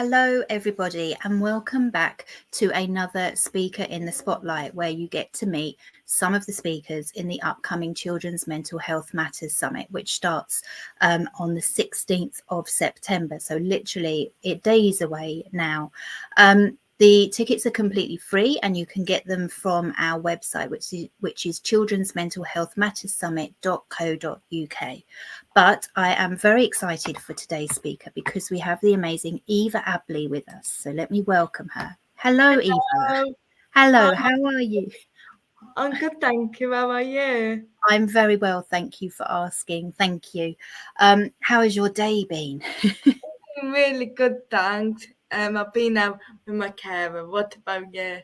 Hello, everybody, and welcome back to another Speaker in the Spotlight, where you get to meet some of the speakers in the upcoming Children's Mental Health Matters Summit, which starts on the 16th of September. So literally days away now. The tickets are completely free, and you can get them from our website, which is children'smentalhealthmatterssummit.co.uk. But I am very excited for today's speaker because we have the amazing Eva Abley with us. So let me welcome her. Hello, Eva. Hello, how are you? I'm good, thank you. How are you? I'm very well, thank you for asking. Thank you. How has your day been? Really good, thanks. I've been out with my carer. What about you?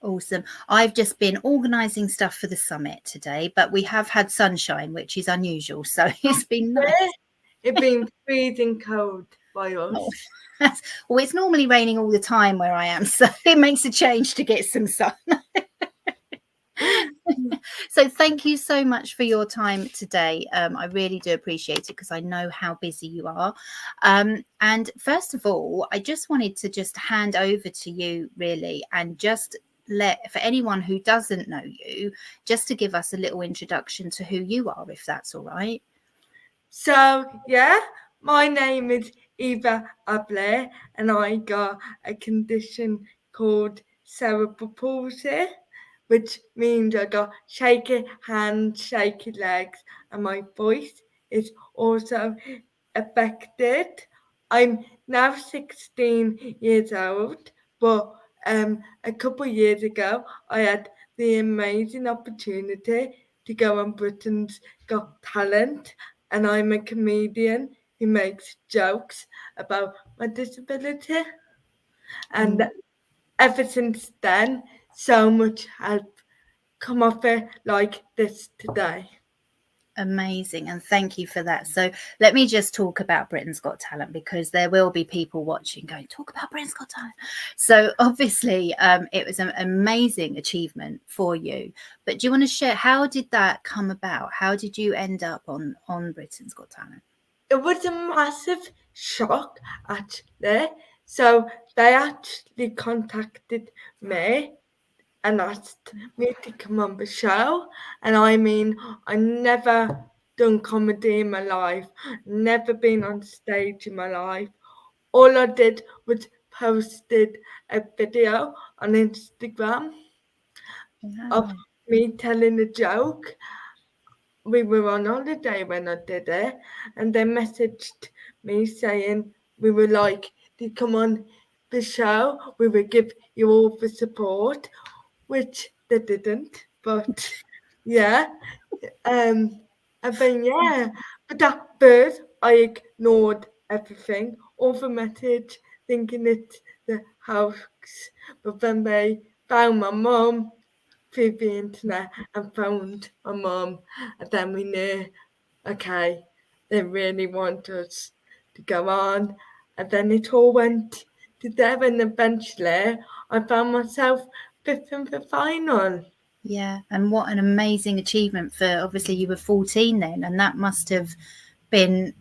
Awesome. I've just been organising stuff for the summit today, but we have had sunshine, which is unusual. So it's been nice. It's been freezing cold by us. Oh, well, it's normally raining all the time where I am, so it makes a change to get some sun. So thank you so much for your time today. I really do appreciate it because I know how busy you are. And first of all, I just wanted to just hand over to you really, and just for anyone who doesn't know you, just to give us a little introduction to who you are, if that's all right. So, yeah, my name is Eva Abley, and I got a condition called cerebral palsy, which means I got shaky hands, shaky legs, and my voice is also affected. I'm now 16 years old, but a couple of years ago, I had the amazing opportunity to go on Britain's Got Talent, and I'm a comedian who makes jokes about my disability. And ever since then, so much has come of it like this today. Amazing, and thank you for that. So let me just talk about Britain's Got Talent, because there will be people watching going, talk about Britain's Got Talent. So obviously it was an amazing achievement for you, but do you want to share, how did that come about? How did you end up on Britain's Got Talent? It was a massive shock, actually. So they actually contacted me and asked me to come on the show. And I mean, I never done comedy in my life, never been on stage in my life. All I did was posted a video on Instagram of me telling a joke. We were on holiday when I did it, and they messaged me saying we were like to come on the show, we would give you all the support, which they didn't, but yeah. And then but at first I ignored everything, all the message, thinking it's the hoax. But then they found my mum through the internet and found my mum, and then we knew, okay, they really want us to go on. And then it all went to there, and eventually I found myself fifth in the final. Yeah, and what an amazing achievement for, obviously you were 14 then, and that must have been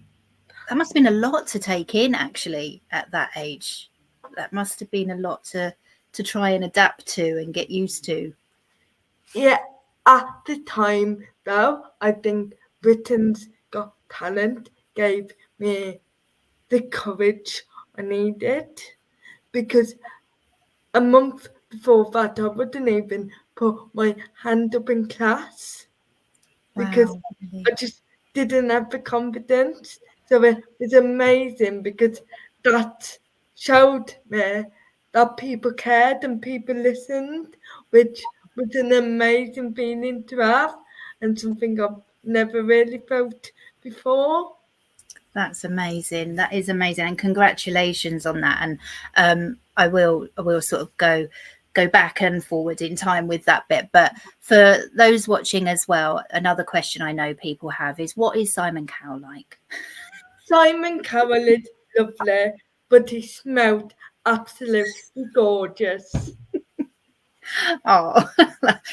a lot to take in, actually, at that age. That must have been a lot to try and adapt to and get used to. Yeah, at the time though, I think Britain's Got Talent gave me the courage I needed, because a month before that I wouldn't even put my hand up in class because Wow. I just didn't have the confidence. So it was amazing because that showed me that people cared and people listened, which was an amazing feeling to have and something I've never really felt before. That's amazing. That is amazing, and congratulations on that. And I will sort of go back and forward in time with that bit. But for those watching as well, another question I know people have is, what is Simon Cowell like? Simon Cowell is lovely, but he smelled absolutely gorgeous. Oh,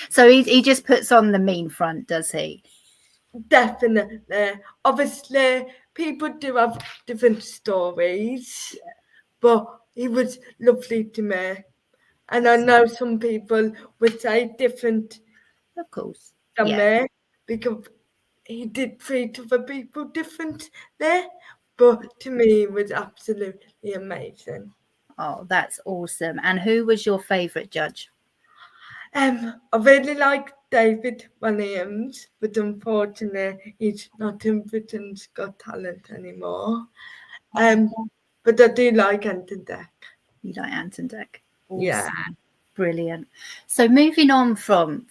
so he just puts on the mean front, does he? Definitely. Obviously, people do have different stories, but he was lovely to me. And I know some people would say different Of course. than Yeah. me because he did treat other people different there. But to me, it was absolutely amazing. Oh, that's awesome. And who was your favourite judge? I really like David Williams, but unfortunately, he's not in Britain's Got Talent anymore. Um, but I do like Anton Deck. You like Anton Deck. Yeah. Awesome. Brilliant. So moving on from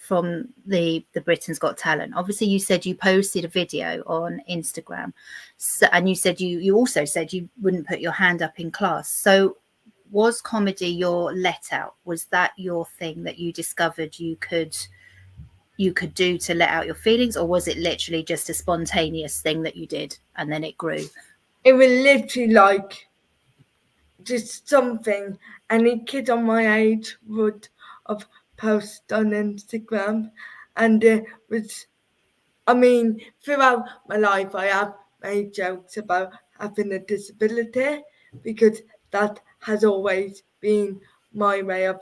the Britain's Got Talent, obviously you said you posted a video on Instagram, so, and you said you also said you wouldn't put your hand up in class. So was comedy your let out? Was that your thing that you discovered you could do to let out your feelings, or was it literally just a spontaneous thing that you did and then it grew? It was literally like just something any kid on my age would have posted on Instagram. And it was, I mean, throughout my life, I have made jokes about having a disability because that has always been my way of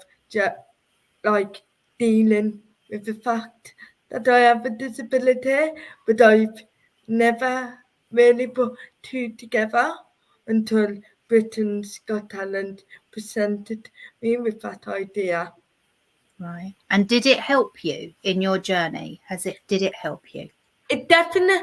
like dealing with the fact that I have a disability, but I've never really put two together until Britain's Got Talent presented me with that idea. Right. And did it help you in your journey? Did it help you? It definitely,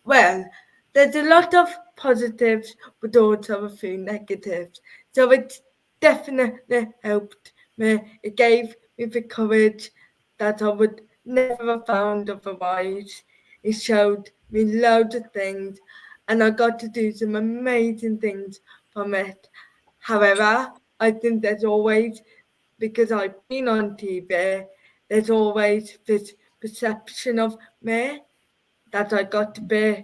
well, there's a lot of positives, but also a few negatives. So it definitely helped me. It gave me the courage that I would never have found otherwise. It showed me loads of things, and I got to do some amazing things from it. However, I think there's always, because I've been on TV, there's always this perception of me that I got to be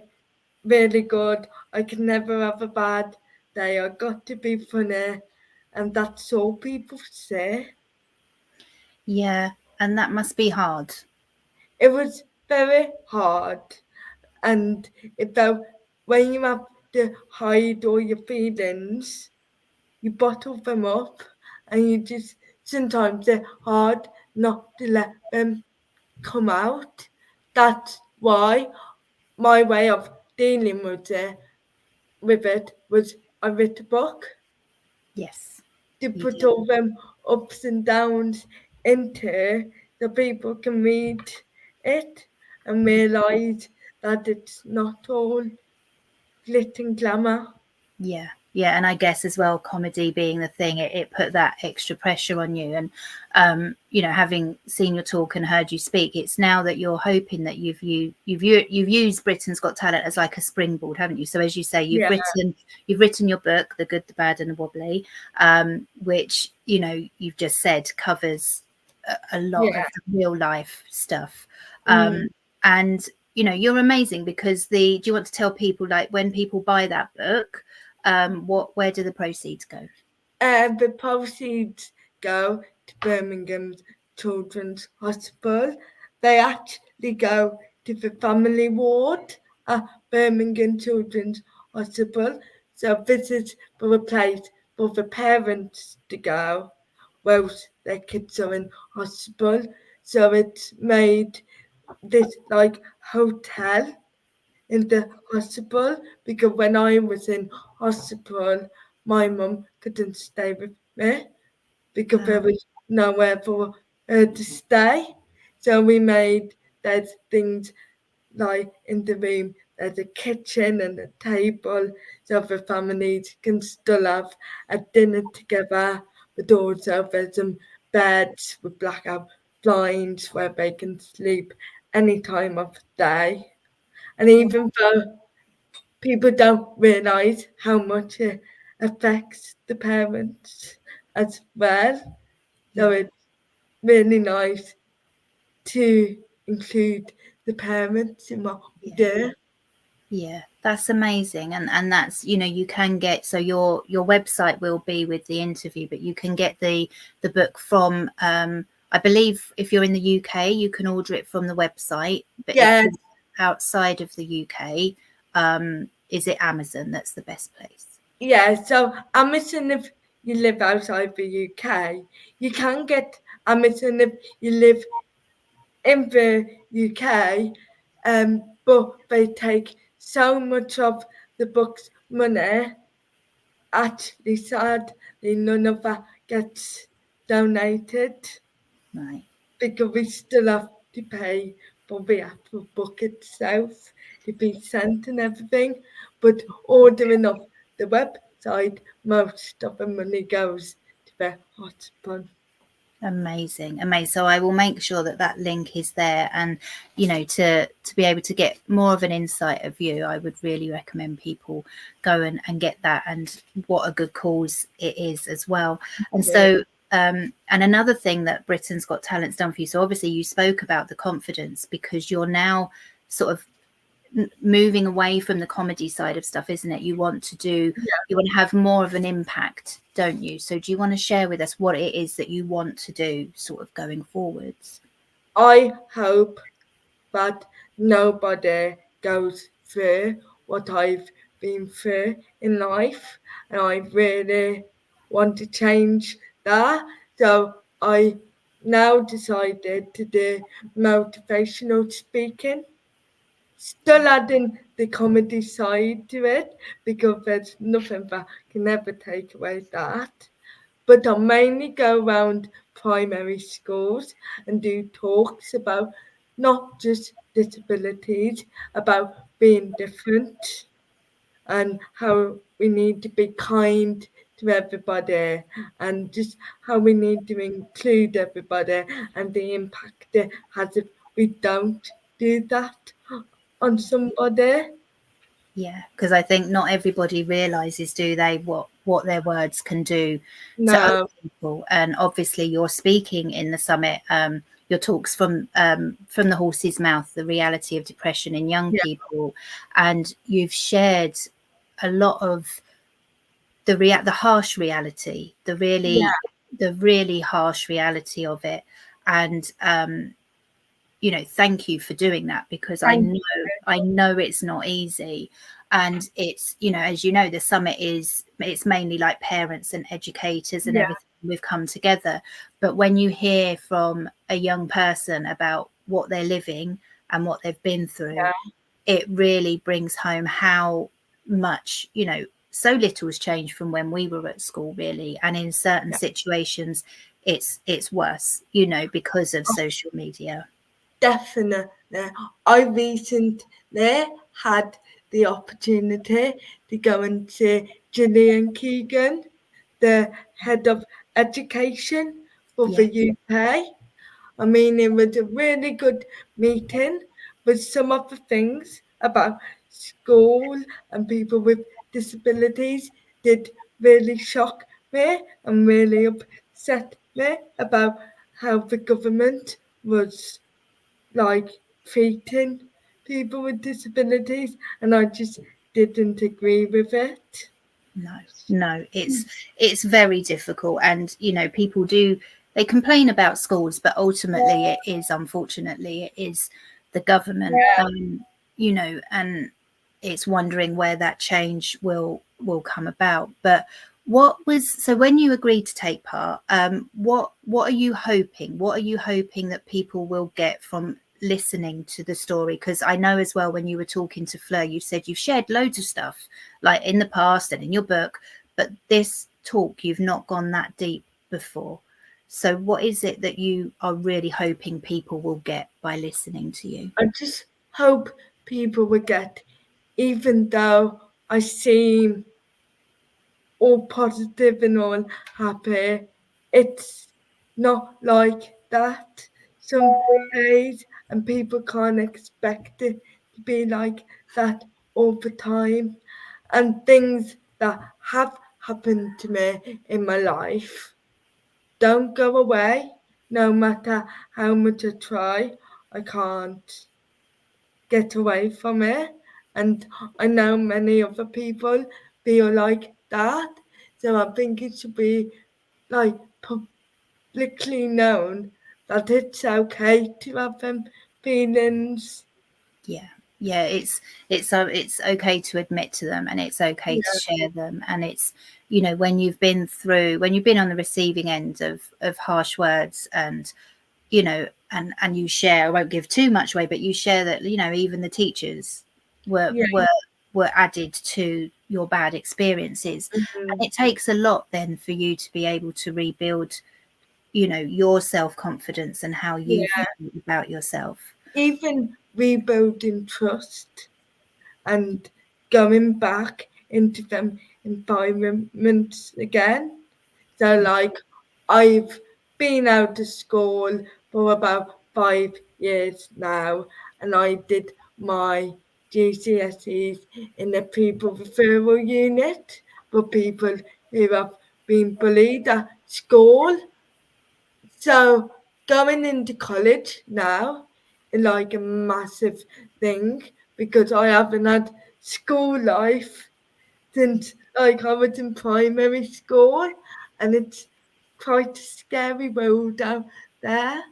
really good. I could never have a bad day. I got to be funny, and that's all people say. Yeah, and that must be hard. It was very hard, and it felt when you have to hide all your feelings, you bottle them up, and you just sometimes they're hard not to let them come out. That's why my way of dealing with it was I wrote a book Yes, to you put did. all them ups and downs into so people can read it and realise that it's not all glitz and glamour. Yeah, yeah, and I guess as well, comedy being the thing, it put that extra pressure on you. And you know, having seen your talk and heard you speak, it's now that you're hoping that you've used Britain's Got Talent as like a springboard, haven't you? So as you say, Yeah, you've written your book, The Good, the Bad, and the Wobbly, which you know you've just said covers a lot yeah. of the real life stuff, Mm. and you know you're amazing because the do you want to tell people like when people buy that book, where do the proceeds go? The proceeds go to Birmingham's Children's Hospital. They actually go to the family ward at Birmingham Children's Hospital. So this is for a place for the parents to go whilst their kids are in hospital. So it's made this like hotel in the hospital because when I was in hospital, my mum couldn't stay with me because there Oh, was nowhere for her to stay. So we made there's things like in the room, there's a kitchen and a table so the families can still have a dinner together. But also there's some beds with blackout blinds where they can sleep any time of day. And even though people don't realise how much it affects the parents as well, so yeah, it's really nice to include the parents in what we yeah, do. yeah, that's amazing. And that's, you know, you can get, so your website will be with the interview, but you can get the book from I believe if you're in the UK you can order it from the website, but if Yes, you're outside of the UK, is it Amazon that's the best place? yeah. So Amazon, if you live outside the UK, you can get Amazon if you live in the UK, but they take so much of the book's money. Actually, sadly, none of that gets donated Right. because we still have to pay for the actual book itself to be sent and everything. But ordering off the website, most of the money goes to the hotspot. Amazing, amazing. So I will make sure that that link is there, and to be able to get more of an insight of you, I would really recommend people go and get that, and what a good cause it is as well. And so and another thing that Britain's Got Talent's done for you, so obviously you spoke about the confidence, because you're now sort of moving away from the comedy side of stuff, isn't it? You want to have more of an impact, don't you? So do you want to share with us what it is that you want to do sort of going forwards? I hope that nobody goes through what I've been through in life, and I really want to change that. So I now decided to do motivational speaking, still adding the comedy side to it because there's nothing that can ever take away that. But I mainly go around primary schools and do talks about not just disabilities, about being different and how we need to be kind to everybody and just how we need to include everybody and the impact it has if we don't do that on somebody. Yeah, because I think not everybody realizes, do they, what their words can do to other No, people. And obviously you're speaking in the summit, your talks from the horse's mouth, the reality of depression in young yeah, people, and you've shared a lot of the harsh reality, yeah, the really harsh reality of it. And thank you for doing that, because thank I know it's not easy. And it's, as you know, the summit it's mainly like parents and educators and you. everything, we've come together. But when you hear from a young person about what they're living and what they've been through, Yeah, it really brings home how much, so little has changed from when we were at school, really. And in certain yeah, situations, it's worse, because of oh, social media. definitely. I recently had the opportunity to go and see Gillian Keegan, the head of education for the Yeah. UK. I mean, it was a really good meeting, but some of the things about school and people with disabilities did really shock me and really upset me about how the government was like treating people with disabilities, and I just didn't agree with it. No, it's very difficult. And people do, they complain about schools, but ultimately unfortunately it is the government, Yeah, and it's wondering where that change will come about. But so when you agreed to take part, what are you hoping, that people will get from listening to the story? Because I know as well, when you were talking to Fleur, you said you've shared loads of stuff like in the past and in your book, but this talk you've not gone that deep before. So what is it that you are really hoping people will get by listening to you? I just hope people will get, even though I seem all positive and all happy, it's not like that some days, and people can't expect it to be like that all the time. And things that have happened to me in my life don't go away, no matter how much I try. I can't get away from it. And I know many other people feel like that. So I think it should be like publicly known that it's okay to have them feelings. Yeah, Yeah, it's okay to admit to them, and it's okay to Yeah, share them. And it's, you know, when you've been on the receiving end of harsh words, and you know, and you share, I won't give too much away, but you share that, you know, even the teachers were yeah, were were added to your bad experiences. mhm, And it takes a lot then for you to be able to rebuild, you know, your self-confidence and how you yeah. feel about yourself. Even rebuilding trust and going back into them environments again. So, like, I've been out of school for about 5 years now, and I did my GCSEs in a people referral unit for people who have been bullied at school. So going into college now is like a massive thing because I haven't had school life since like I was in primary school, and it's quite a scary world out there.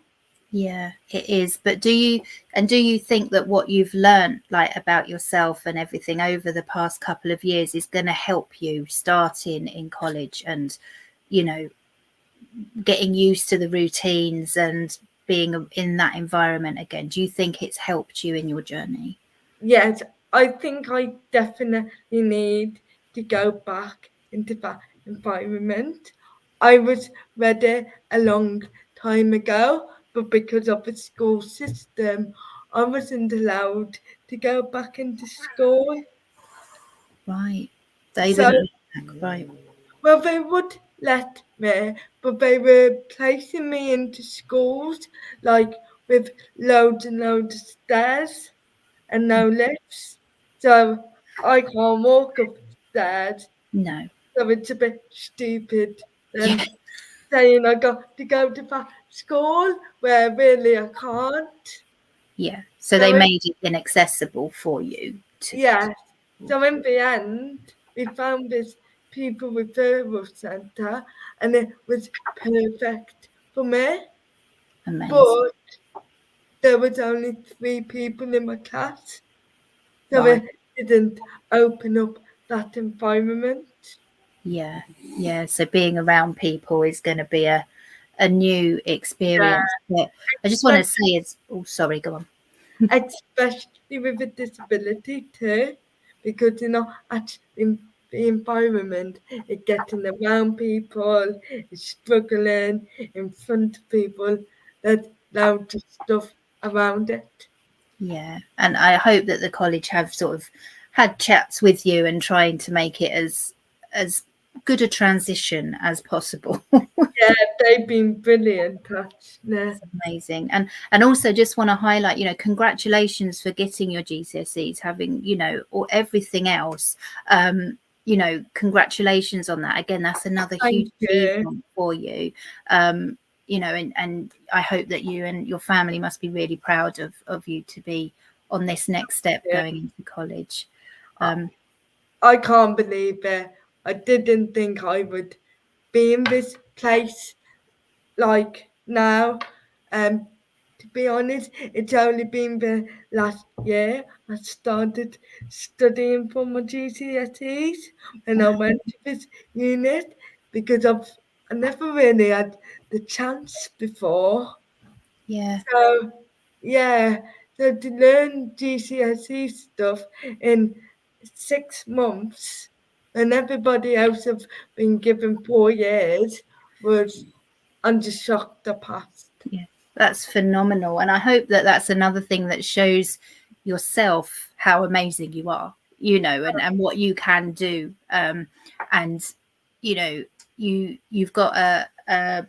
Yeah, it is. But do you think that what you've learned, like, about yourself and everything over the past couple of years is going to help you starting in college, and, you know, getting used to the routines and being in that environment again? Do you think it's helped you in your journey? Yes, I think I definitely need to go back into that environment. I was ready a long time ago, but because of the school system, I wasn't allowed to go back into school. Right. They So, wouldn't let you back, right. well, they would let me, but they were placing me into schools like with loads and loads of stairs and no lifts. So I can't walk up the stairs. No. So it's a bit stupid Yeah. then saying I got to go to that school where really I can't. Yeah. So they So it, made it inaccessible for you to yeah. So in the end, we found this people referral centre, and it was perfect for me. amaze. But there was only 3 people in my class, so Right. it didn't open up that environment. Yeah. Yeah. So being around people is going to be a new Yeah, experience. But I just want but to say, it's, oh, sorry, go on. especially with a disability too, because at the environment, it getting around people, it's struggling in front of people, there's loads of stuff around it. Yeah, and I hope that the college have sort of had chats with you and trying to make it as good a transition as possible. Yeah, they've been brilliant actually. Amazing. And also just want to highlight, you know, congratulations for getting your GCSEs, having, you know, or everything else. You know, congratulations on that. Again, that's another huge Thank you. achievement for you. Um, you know, and I hope that you and your family must be really proud of you to be on this next step Yeah. going into college. I Um, I can't believe it. I didn't think I would be in this place like now. Um, to be honest, it's only been the last year I started studying for my GCSEs and I wow, went to this unit because I never really had the chance before. yeah. So yeah, so to learn GCSE stuff in 6 months and everybody else have been given 4 years was I'm just shocked I passed. Yeah, that's phenomenal. And I hope that that's another thing that shows yourself how amazing you are, you know, and what you can do. And, you know, you've got a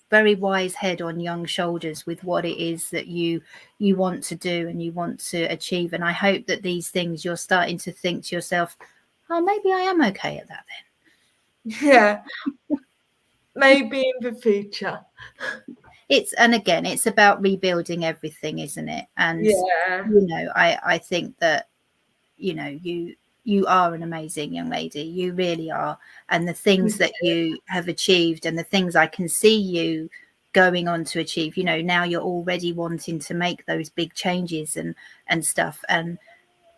very wise head on young shoulders with what it is that you want to do and you want to achieve. And I hope that these things you're starting to think to yourself, oh, maybe I am okay at that then. Yeah, maybe in the future. It's, and again, it's about rebuilding everything, isn't it? And, Yeah, you know, I think that, you know, you are an amazing young lady, you really are. And the things that you have achieved and the things I can see you going on to achieve, you know, now you're already wanting to make those big changes and stuff. And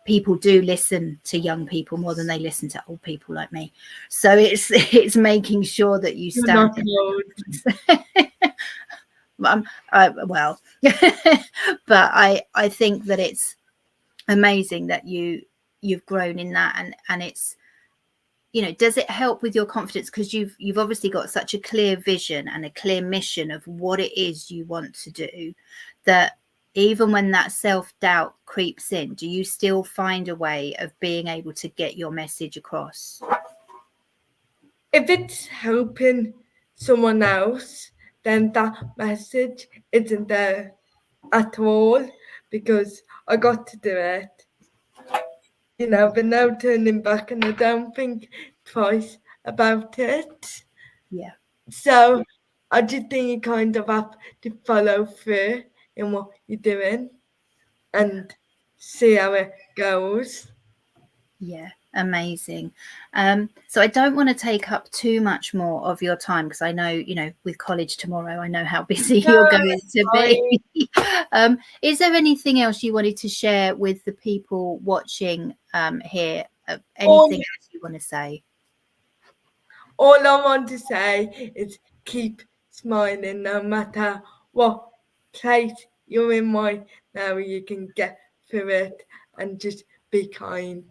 people do listen to young people more than they listen to old people like me. So it's making sure that you You're stand not in old. well, but I think that it's amazing that you've grown in that, and it's, you know, does it help with your confidence, because you've obviously got such a clear vision and a clear mission of what it is you want to do, that even when that self-doubt creeps in, do you still find a way of being able to get your message across? If it's helping someone else, then that message isn't there at all, because I got to do it. You know, but no turning back, and I don't think twice about it. Yeah. So I just think you kind of have to follow through in what you're doing and see how it goes. Yeah, amazing. So I don't want to take up too much more of your time, because I know, you know, with college tomorrow, I know how busy you're going to be. Is there anything else you wanted to share with the people watching here? Anything else you want to say? All I want to say is keep smiling, no matter what place you're in right now. You can get through it, and just be kind.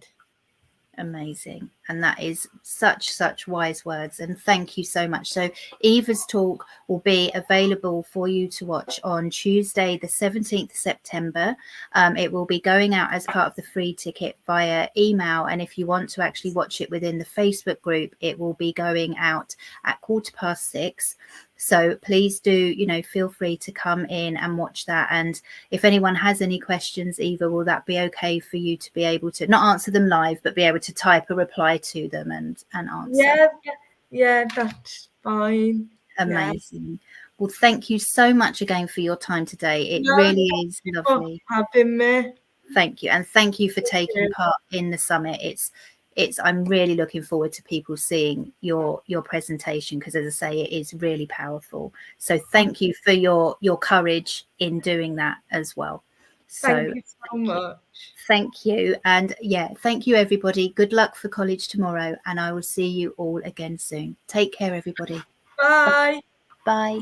Amazing. And that is such wise words, and thank you so much. So Eva's talk will be available for you to watch on Tuesday the 17th of September. It will be going out as part of the free ticket via email, and if you want to actually watch it within the Facebook group, it will be going out at 6:15. So please do, you know, feel free to come in and watch that. And if anyone has any questions, Eva, will that be okay for you to be able to not answer them live, but be able to type a reply to them and answer? Yeah, that's fine. Amazing. Well, thank you so much again for your time today. It No, really thank is you for lovely. having me. Thank you. And thank you for taking part in the summit. I'm really looking forward to people seeing your presentation, because as I say, it is really powerful. So thank you for your courage in doing that as well. So Thank you so much. thank you. And yeah, thank you everybody. Good luck for college tomorrow, and I will see you all again soon. Take care everybody. Bye. Bye.